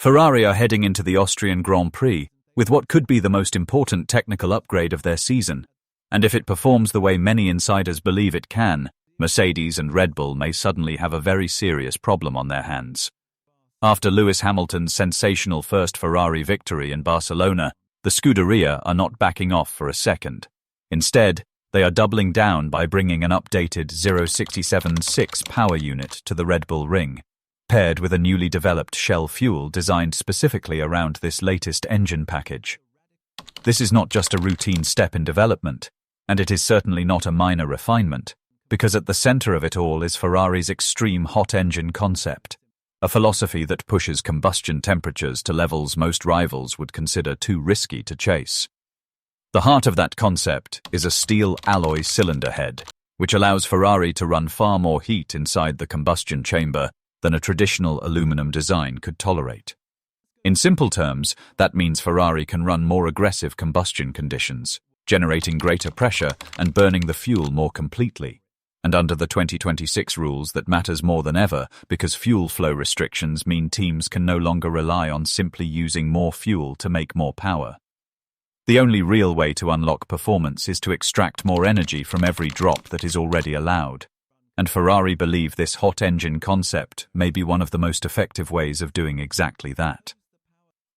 Ferrari are heading into the Austrian Grand Prix with what could be the most important technical upgrade of their season, and if it performs the way many insiders believe it can, Mercedes and Red Bull may suddenly have a very serious problem on their hands. After Lewis Hamilton's sensational first Ferrari victory in Barcelona, the Scuderia are not backing off for a second. Instead, they are doubling down by bringing an updated 0.67.6 power unit to the Red Bull ring, paired with a newly developed Shell fuel designed specifically around this latest engine package. This is not just a routine step in development, and it is certainly not a minor refinement, because at the center of it all is Ferrari's extreme hot engine concept, a philosophy that pushes combustion temperatures to levels most rivals would consider too risky to chase. The heart of that concept is a steel alloy cylinder head, which allows Ferrari to run far more heat inside the combustion chamber than a traditional aluminum design could tolerate. In simple terms, that means Ferrari can run more aggressive combustion conditions, generating greater pressure and burning the fuel more completely. And under the 2026 rules, that matters more than ever because fuel flow restrictions mean teams can no longer rely on simply using more fuel to make more power. The only real way to unlock performance is to extract more energy from every drop that is already allowed. And Ferrari believe this hot engine concept may be one of the most effective ways of doing exactly that.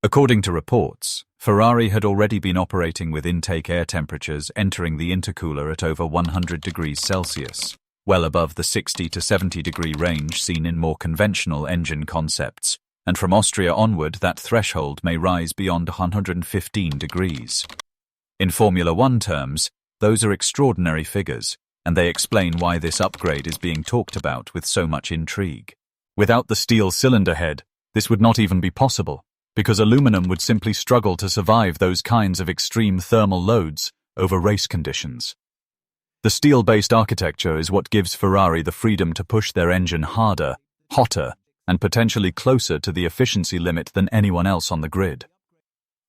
According to reports, Ferrari had already been operating with intake air temperatures entering the intercooler at over 100 degrees Celsius, well above the 60 to 70 degree range seen in more conventional engine concepts, and from Austria onward that threshold may rise beyond 115 degrees. In Formula One terms, those are extraordinary figures, and they explain why this upgrade is being talked about with so much intrigue. Without the steel cylinder head, this would not even be possible, because aluminum would simply struggle to survive those kinds of extreme thermal loads over race conditions. The steel-based architecture is what gives Ferrari the freedom to push their engine harder, hotter, and potentially closer to the efficiency limit than anyone else on the grid.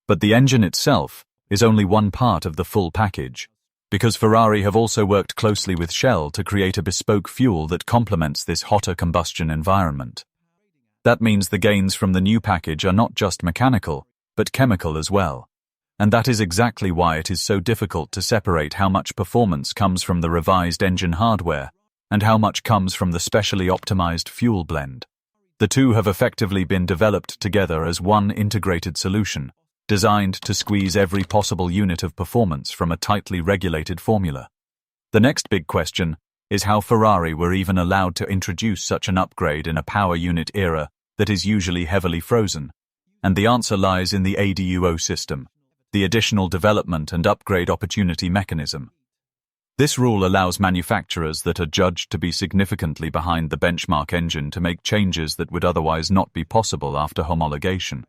But the engine itself is only one part of the full package, because Ferrari have also worked closely with Shell to create a bespoke fuel that complements this hotter combustion environment. That means the gains from the new package are not just mechanical, but chemical as well. And that is exactly why it is so difficult to separate how much performance comes from the revised engine hardware and how much comes from the specially optimized fuel blend. The two have effectively been developed together as one integrated solution, designed to squeeze every possible unit of performance from a tightly regulated formula. The next big question is how Ferrari were even allowed to introduce such an upgrade in a power unit era that is usually heavily frozen, and the answer lies in the ADUO system, the Additional Development and Upgrade Opportunity Mechanism. This rule allows manufacturers that are judged to be significantly behind the benchmark engine to make changes that would otherwise not be possible after homologation.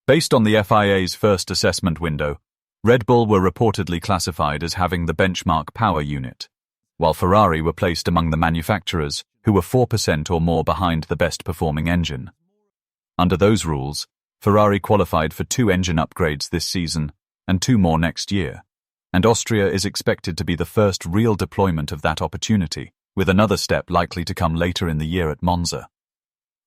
Based on the FIA's first assessment window, Red Bull were reportedly classified as having the benchmark power unit, while Ferrari were placed among the manufacturers who were 4% or more behind the best-performing engine. Under those rules, Ferrari qualified for 2 engine upgrades this season and 2 more next year, and Austria is expected to be the first real deployment of that opportunity, with another step likely to come later in the year at Monza.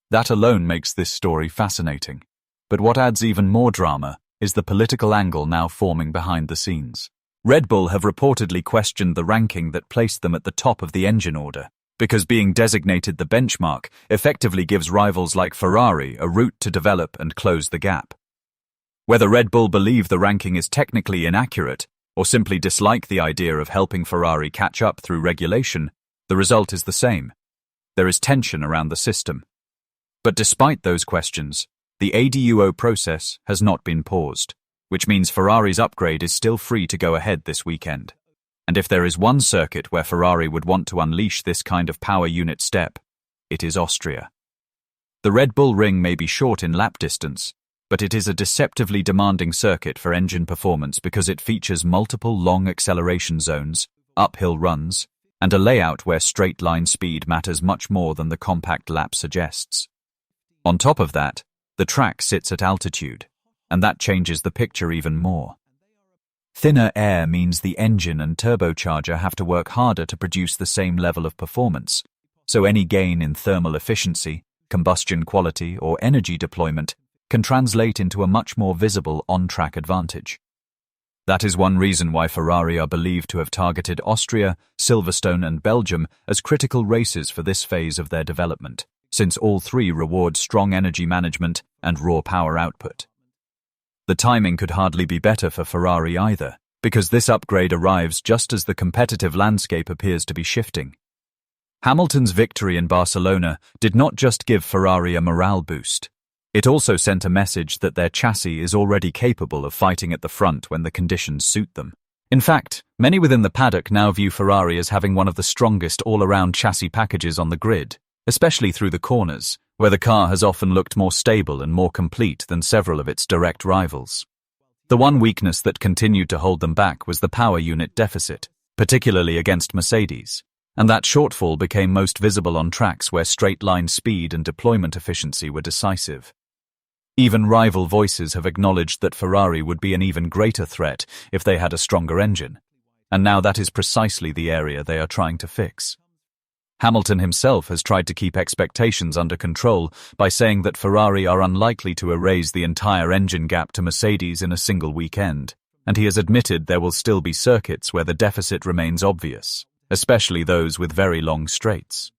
That alone makes this story fascinating, but what adds even more drama is the political angle now forming behind the scenes. Red Bull have reportedly questioned the ranking that placed them at the top of the engine order, because being designated the benchmark effectively gives rivals like Ferrari a route to develop and close the gap. Whether Red Bull believe the ranking is technically inaccurate or simply dislike the idea of helping Ferrari catch up through regulation, the result is the same. There is tension around the system. But despite those questions, the ADUO process has not been paused, which means Ferrari's upgrade is still free to go ahead this weekend. And if there is one circuit where Ferrari would want to unleash this kind of power unit step, it is Austria. The Red Bull ring may be short in lap distance, but it is a deceptively demanding circuit for engine performance because it features multiple long acceleration zones, uphill runs, and a layout where straight-line speed matters much more than the compact lap suggests. On top of that, the track sits at altitude, and that changes the picture even more. Thinner air means the engine and turbocharger have to work harder to produce the same level of performance, so any gain in thermal efficiency, combustion quality, or energy deployment can translate into a much more visible on-track advantage. That is one reason why Ferrari are believed to have targeted Austria, Silverstone and Belgium as critical races for this phase of their development, since all three reward strong energy management and raw power output. The timing could hardly be better for Ferrari either, because this upgrade arrives just as the competitive landscape appears to be shifting. Hamilton's victory in Barcelona did not just give Ferrari a morale boost. It also sent a message that their chassis is already capable of fighting at the front when the conditions suit them. In fact, many within the paddock now view Ferrari as having one of the strongest all-around chassis packages on the grid, especially through the corners, where the car has often looked more stable and more complete than several of its direct rivals. The one weakness that continued to hold them back was the power unit deficit, particularly against Mercedes, and that shortfall became most visible on tracks where straight-line speed and deployment efficiency were decisive. Even rival voices have acknowledged that Ferrari would be an even greater threat if they had a stronger engine, and now that is precisely the area they are trying to fix. Hamilton himself has tried to keep expectations under control by saying that Ferrari are unlikely to erase the entire engine gap to Mercedes in a single weekend, and he has admitted there will still be circuits where the deficit remains obvious, especially those with very long straights.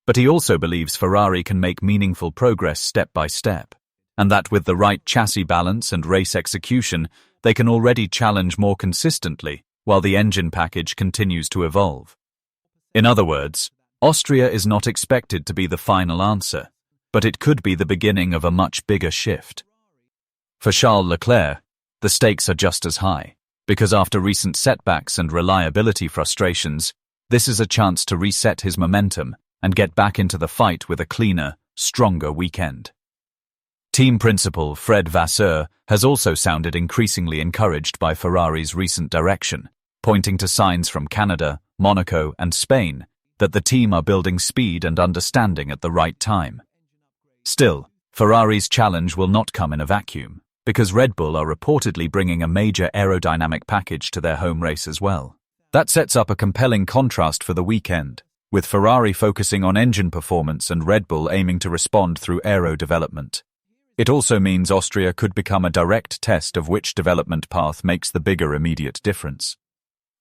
But he also believes Ferrari can make meaningful progress step by step, and that with the right chassis balance and race execution, they can already challenge more consistently while the engine package continues to evolve. In other words, Austria is not expected to be the final answer, but it could be the beginning of a much bigger shift. For Charles Leclerc, the stakes are just as high, because after recent setbacks and reliability frustrations, this is a chance to reset his momentum and get back into the fight with a cleaner, stronger weekend. Team principal Fred Vasseur has also sounded increasingly encouraged by Ferrari's recent direction, pointing to signs from Canada, Monaco and Spain that the team are building speed and understanding at the right time. Still, Ferrari's challenge will not come in a vacuum, because Red Bull are reportedly bringing a major aerodynamic package to their home race as well. That sets up a compelling contrast for the weekend, with Ferrari focusing on engine performance and Red Bull aiming to respond through aero development. It also means Austria could become a direct test of which development path makes the bigger immediate difference.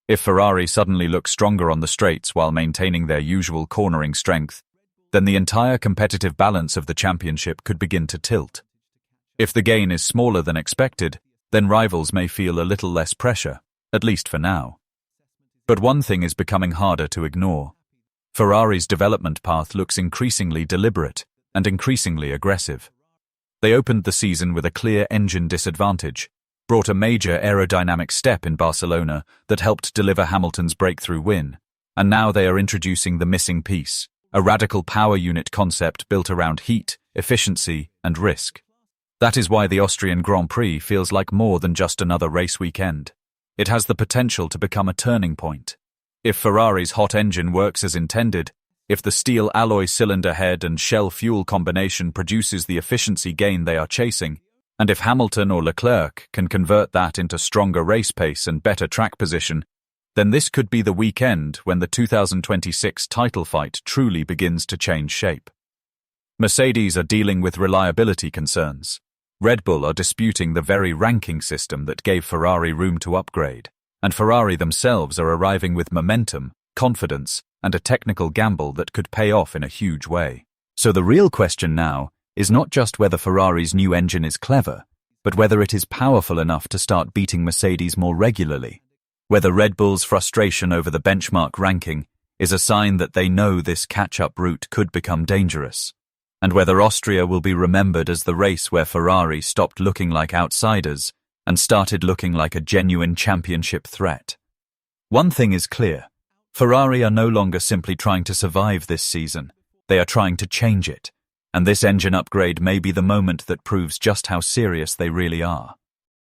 If Ferrari suddenly look stronger on the straights while maintaining their usual cornering strength, then the entire competitive balance of the championship could begin to tilt. If the gain is smaller than expected, then rivals may feel a little less pressure, at least for now. But one thing is becoming harder to ignore. Ferrari's development path looks increasingly deliberate and increasingly aggressive. They opened the season with a clear engine disadvantage, brought a major aerodynamic step in Barcelona that helped deliver Hamilton's breakthrough win, and now they are introducing the missing piece, a radical power unit concept built around heat, efficiency, and risk. That is why the Austrian Grand Prix feels like more than just another race weekend. It has the potential to become a turning point. If Ferrari's hot engine works as intended, if the steel alloy cylinder head and shell fuel combination produces the efficiency gain they are chasing, and if Hamilton or Leclerc can convert that into stronger race pace and better track position, then this could be the weekend when the 2026 title fight truly begins to change shape. Mercedes are dealing with reliability concerns. Red Bull are disputing the very ranking system that gave Ferrari room to upgrade, and Ferrari themselves are arriving with momentum, confidence, and a technical gamble that could pay off in a huge way. So the real question now is not just whether Ferrari's new engine is clever, but whether it is powerful enough to start beating Mercedes more regularly. Whether Red Bull's frustration over the benchmark ranking is a sign that they know this catch-up route could become dangerous, and whether Austria will be remembered as the race where Ferrari stopped looking like outsiders and started looking like a genuine championship threat. One thing is clear. Ferrari are no longer simply trying to survive this season, they are trying to change it, and this engine upgrade may be the moment that proves just how serious they really are.